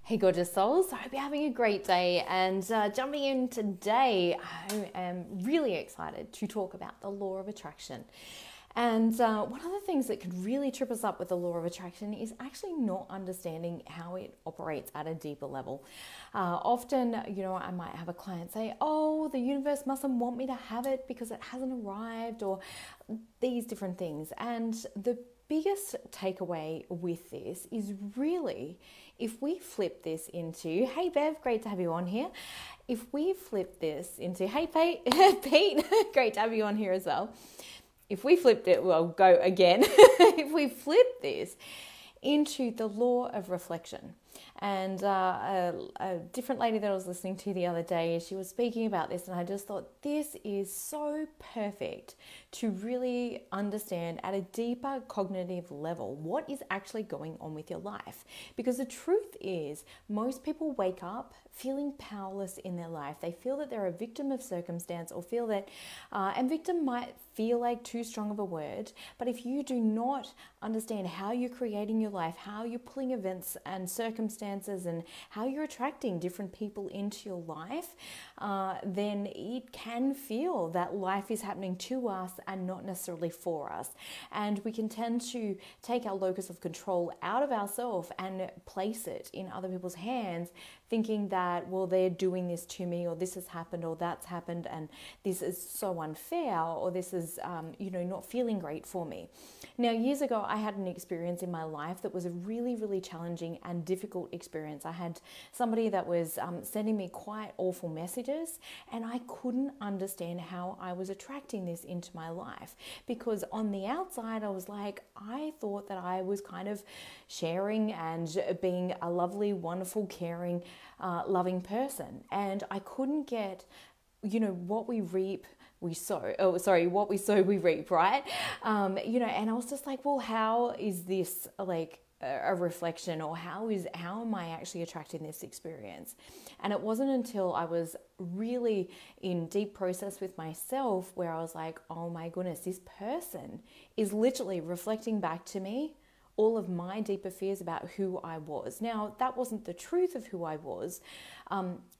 Hey, gorgeous souls. I hope you're having a great day. And jumping in today, I am really excited to talk about the law of attraction. And one of the things that could really trip us up with the law of attraction is actually not understanding how it operates at a deeper level. Often, I might have a client say, oh, the universe mustn't want me to have it because it hasn't arrived, or these different things. And the biggest takeaway with this is really, if we flip this into, hey Bev, great to have you on here. If we flip this into, hey Pete, great to have you on here as well. If we flipped it, well, go again. If we flip this into the law of reflection. And a different lady that I was listening to the other day, she was speaking about this, and I just thought this is so perfect to really understand at a deeper cognitive level what is actually going on with your life. Because the truth is, most people wake up feeling powerless in their life. They feel that they're a victim of circumstance, or feel that, and victim might feel like too strong of a word, but if you do not understand how you're creating your life, how you're pulling events and circumstances, and how you're attracting different people into your life, then it can feel that life is happening to us and not necessarily for us. And we can tend to take our locus of control out of ourselves and place it in other people's hands, thinking that, well, they're doing this to me, or this has happened, or that's happened, and this is so unfair, or this is, not feeling great for me. Now, years ago, I had an experience in my life that was a really, really challenging and difficult experience. I had somebody that was sending me quite awful messages, and I couldn't understand how I was attracting this into my life, because on the outside, I was like, I thought that I was kind of sharing and being a lovely, wonderful, caring, loving person, and I couldn't get, what we reap we sow. Oh, sorry, what we sow we reap, right? And I was just like, well, how is this like a reflection, or how am I actually attracting this experience? And it wasn't until I was really in deep process with myself where I was like, oh my goodness, this person is literally reflecting back to me all of my deeper fears about who I was. Now, that wasn't the truth of who I was,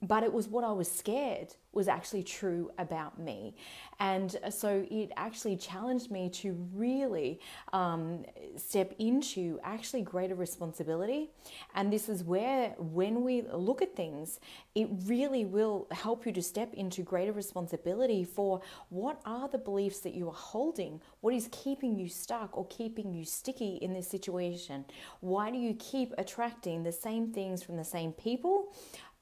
but it was what I was scared was actually true about me. And so it actually challenged me to really step into actually greater responsibility. And this is where, when we look at things, it really will help you to step into greater responsibility for what are the beliefs that you are holding, what is keeping you stuck or keeping you sticky in this situation. Why do you keep attracting the same things from the same people?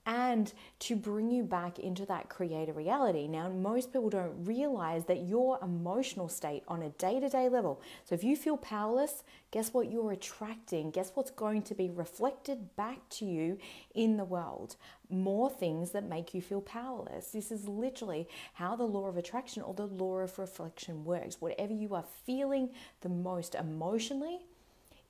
And to bring you back into that creator reality. Now, most people don't realize that your emotional state on a day-to-day level. So if you feel powerless, guess what you're attracting? Guess what's going to be reflected back to you in the world? More things that make you feel powerless. This is literally how the law of attraction or the law of reflection works. Whatever you are feeling the most emotionally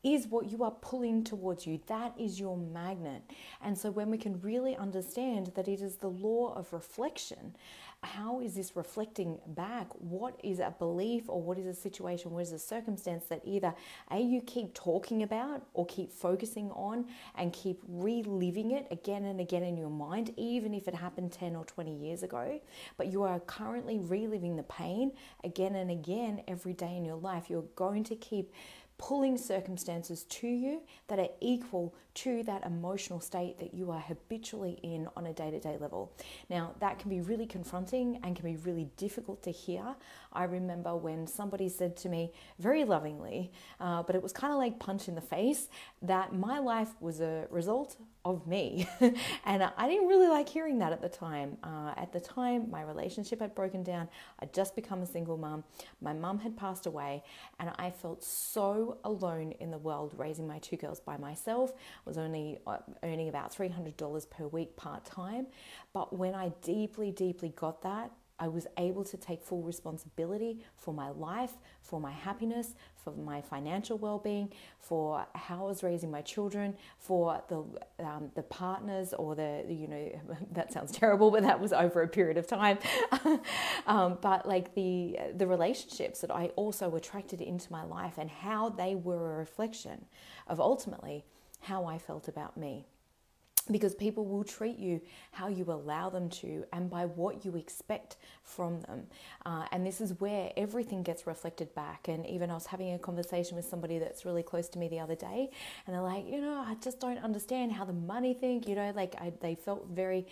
is what you are pulling towards you. That is your magnet. And so when we can really understand that it is the law of reflection, how is this reflecting back? What is a belief, or what is a situation, what is a circumstance that either you keep talking about or keep focusing on and keep reliving it again and again in your mind, even if it happened 10 or 20 years ago, but you are currently reliving the pain again and again every day in your life. You're going to keep pulling circumstances to you that are equal to that emotional state that you are habitually in on a day-to-day level. Now, that can be really confronting and can be really difficult to hear. I remember when somebody said to me very lovingly, but it was kind of like punch in the face, that my life was a result of me. And I didn't really like hearing that at the time. At the time, my relationship had broken down. I'd just become a single mom. My mum had passed away, and I felt so alone in the world raising my two girls by myself. I was only earning about $300 per week part-time. But when I deeply, deeply got that, I was able to take full responsibility for my life, for my happiness, for my financial well-being, for how I was raising my children, for the partners, or that sounds terrible, but that was over a period of time. But like the relationships that I also attracted into my life, and how they were a reflection of ultimately how I felt about me. because people will treat you how you allow them to and by what you expect from them. And this is where everything gets reflected back. And even I was having a conversation with somebody that's really close to me the other day, and they're like, I just don't understand how the money thing, they felt very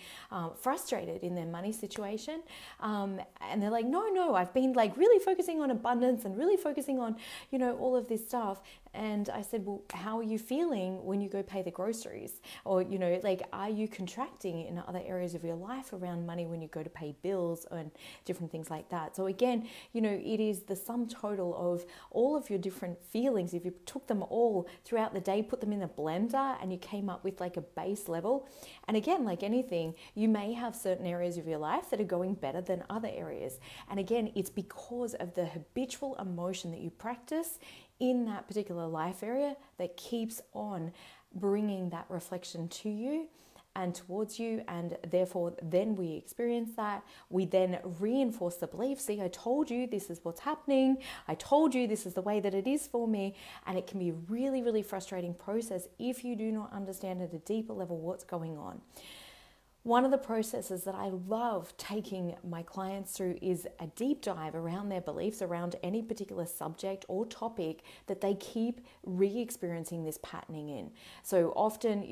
frustrated in their money situation. And they're like, no, I've been like really focusing on abundance and really focusing on, all of this stuff. And I said, well, how are you feeling when you go pay the groceries? Or, are you contracting in other areas of your life around money when you go to pay bills and different things like that? So again, it is the sum total of all of your different feelings. If you took them all throughout the day, put them in a blender, and you came up with like a base level. And again, like anything, you may have certain areas of your life that are going better than other areas. And again, it's because of the habitual emotion that you practice in that particular life area that keeps on bringing that reflection to you and towards you, and therefore then we experience that. We then reinforce the belief. See, I told you this is what's happening. I told you this is the way that it is for me. And it can be a really, really frustrating process if you do not understand at a deeper level what's going on. One of the processes that I love taking my clients through is a deep dive around their beliefs around any particular subject or topic that they keep re-experiencing this patterning in. So often,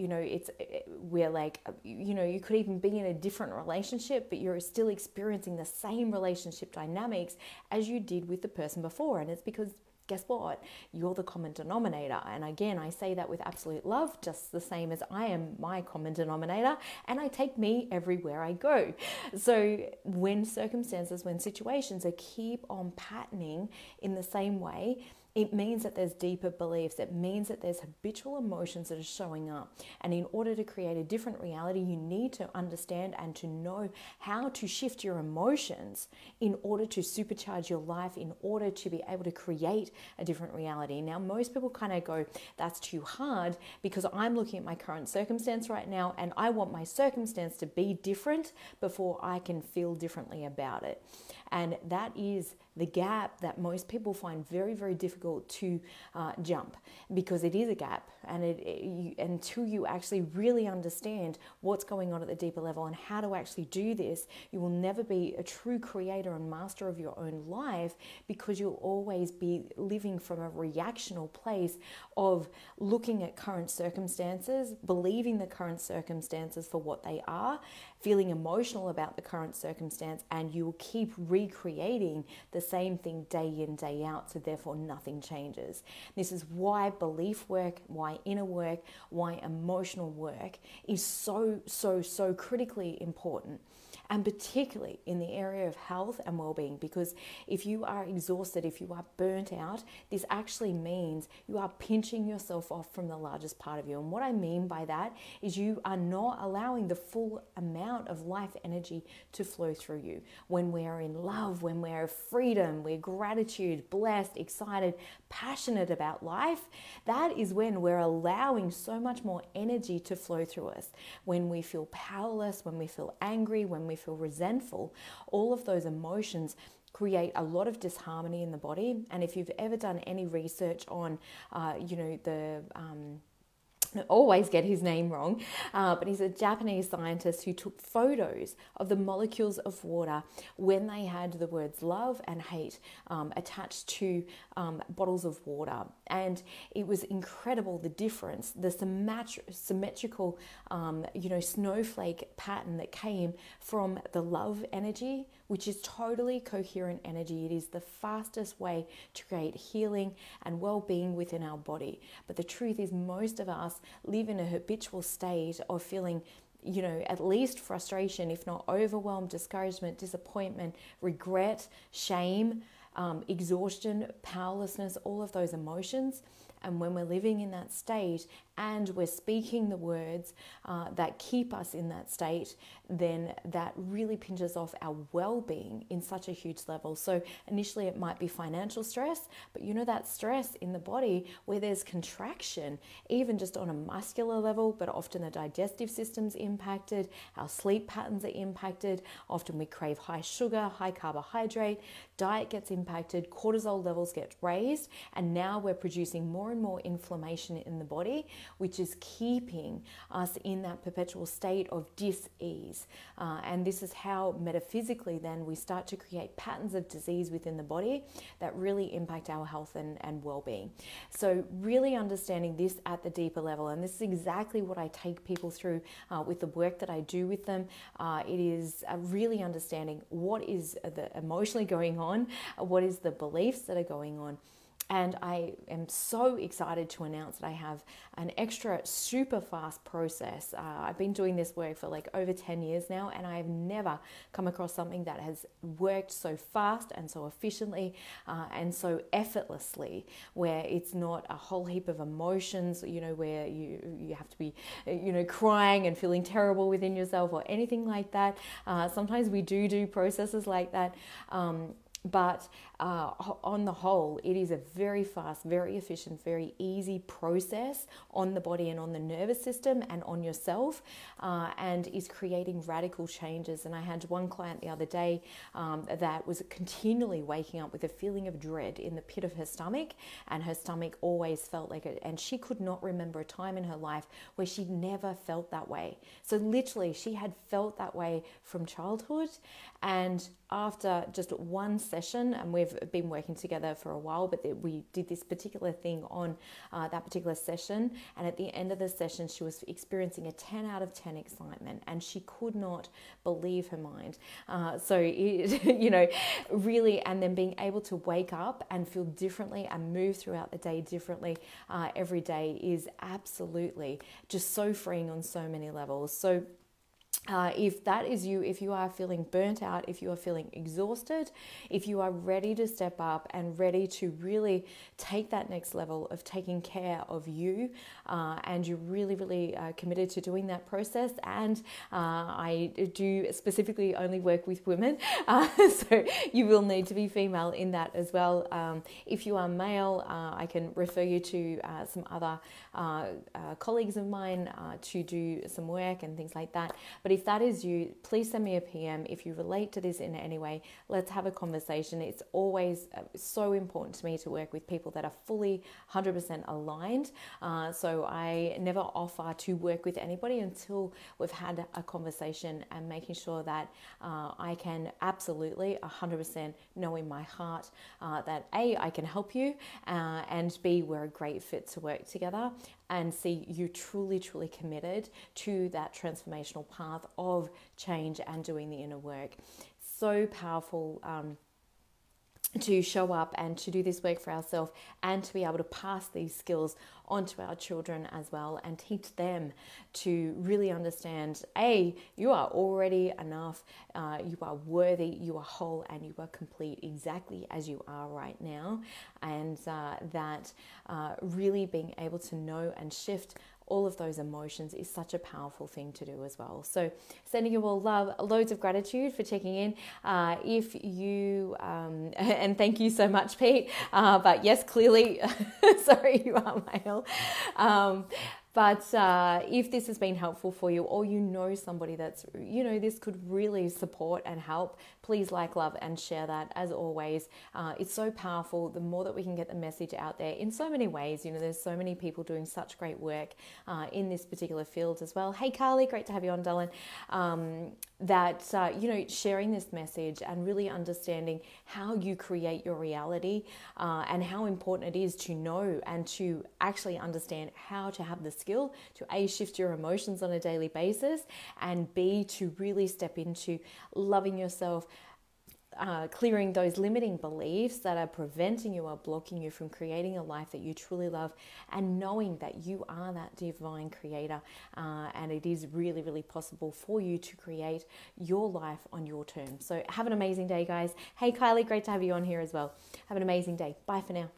we're like, you could even be in a different relationship, but you're still experiencing the same relationship dynamics as you did with the person before. And it's because guess what? You're the common denominator. And again, I say that with absolute love, just the same as I am my common denominator, and I take me everywhere I go. So when situations are keep on patterning in the same way, it means that there's deeper beliefs. It means that there's habitual emotions that are showing up. And in order to create a different reality, you need to understand and to know how to shift your emotions in order to supercharge your life, in order to be able to create a different reality. Now, most people kind of go, that's too hard because I'm looking at my current circumstance right now and I want my circumstance to be different before I can feel differently about it. And that is the gap that most people find very, very difficult to jump, because it is a gap, and until you actually really understand what's going on at the deeper level and how to actually do this, you will never be a true creator and master of your own life, because you'll always be living from a reactional place of looking at current circumstances, believing the current circumstances for what they are, feeling emotional about the current circumstance, and you will keep recreating the same thing day in, day out, so therefore nothing changes. This is why belief work, why inner work, why emotional work is so critically important. And particularly in the area of health and well-being, because if you are exhausted, if you are burnt out, this actually means you are pinching yourself off from the largest part of you. And what I mean by that is you are not allowing the full amount of life energy to flow through you. When we are in love, when we're freedom, we're gratitude, blessed, excited, passionate about life, that is when we're allowing so much more energy to flow through us. When we feel powerless, when we feel angry, when we feel resentful, all of those emotions create a lot of disharmony in the body. And if you've ever done any research on, I always get his name wrong, but he's a Japanese scientist who took photos of the molecules of water when they had the words love and hate attached to bottles of water. And it was incredible, the difference, the symmetrical, snowflake pattern that came from the love energy, which is totally coherent energy. It is the fastest way to create healing and well-being within our body. But the truth is, most of us live in a habitual state of feeling, at least frustration, if not overwhelm, discouragement, disappointment, regret, shame, exhaustion, powerlessness, all of those emotions. And when we're living in that state and we're speaking the words that keep us in that state, then that really pinches off our well-being in such a huge level. So initially it might be financial stress, but that stress in the body where there's contraction, even just on a muscular level, but often the digestive system's impacted, our sleep patterns are impacted, often we crave high sugar, high carbohydrate, diet gets impacted, cortisol levels get raised, and now we're producing more more and more inflammation in the body, which is keeping us in that perpetual state of dis-ease. And this is how metaphysically then we start to create patterns of disease within the body that really impact our health and well-being. So really understanding this at the deeper level, and this is exactly what I take people through with the work that I do with them. It is really understanding what is the emotionally going on, what is the beliefs that are going on. And I am so excited to announce that I have an extra super fast process. I've been doing this work for like over 10 years now, and I've never come across something that has worked so fast and so efficiently and so effortlessly, where it's not a whole heap of emotions, you know, where you have to be, you know, crying and feeling terrible within yourself or anything like that. Sometimes we do processes like that. But on the whole, it is a very fast, very efficient, very easy process on the body and on the nervous system and on yourself, and is creating radical changes. And I had one client the other day that was continually waking up with a feeling of dread in the pit of her stomach, and her stomach always felt like it, and she could not remember a time in her life where she'd never felt that way. So literally, she had felt that way from childhood, and after just one session, and we've been working together for a while, but we did this particular thing on that particular session, and at the end of the session she was experiencing a 10 out of 10 excitement, and she could not believe her mind. So it, you know, really, and then being able to wake up and feel differently and move throughout the day differently every day is absolutely just so freeing on so many levels. So if that is you, if you are feeling burnt out, if you are feeling exhausted, if you are ready to step up and ready to really take that next level of taking care of you, and you're really committed to doing that process, and I do specifically only work with women, so you will need to be female in that as well. If you are male, I can refer you to some other colleagues of mine to do some work and things like that. But if that is you, please send me a PM. If you relate to this in any way, let's have a conversation. It's always so important to me to work with people that are fully 100% aligned. So I never offer to work with anybody until we've had a conversation, and making sure that I can absolutely 100% know in my heart that A, I can help you, and B, we're a great fit to work together, and see you truly committed to that transformational path of change and doing the inner work. So powerful to show up and to do this work for ourselves, and to be able to pass these skills onto our children as well, and teach them to really understand, A, you are already enough, you are worthy, you are whole, and you are complete exactly as you are right now, and that really being able to know and shift all of those emotions is such a powerful thing to do as well. So sending you all love, loads of gratitude for checking in. If you, and thank you so much, Pete, but yes, clearly, sorry, you are male. But if this has been helpful for you, or you know somebody that's, you know, this could really support and help, please like, love, and share that. As always, it's so powerful. The more that we can get the message out there in so many ways, you know, there's so many people doing such great work in this particular field as well. Hey, Carly, great to have you on, darling. You know, sharing this message and really understanding how you create your reality, and how important it is to know and to actually understand how to have the skill to A, shift your emotions on a daily basis, and B, to really step into loving yourself, clearing those limiting beliefs that are preventing you or blocking you from creating a life that you truly love, and knowing that you are that divine creator, and it is really possible for you to create your life on your terms. So have an amazing day, guys. Hey, Kylie, great to have you on here as well. Have an amazing day. Bye for now.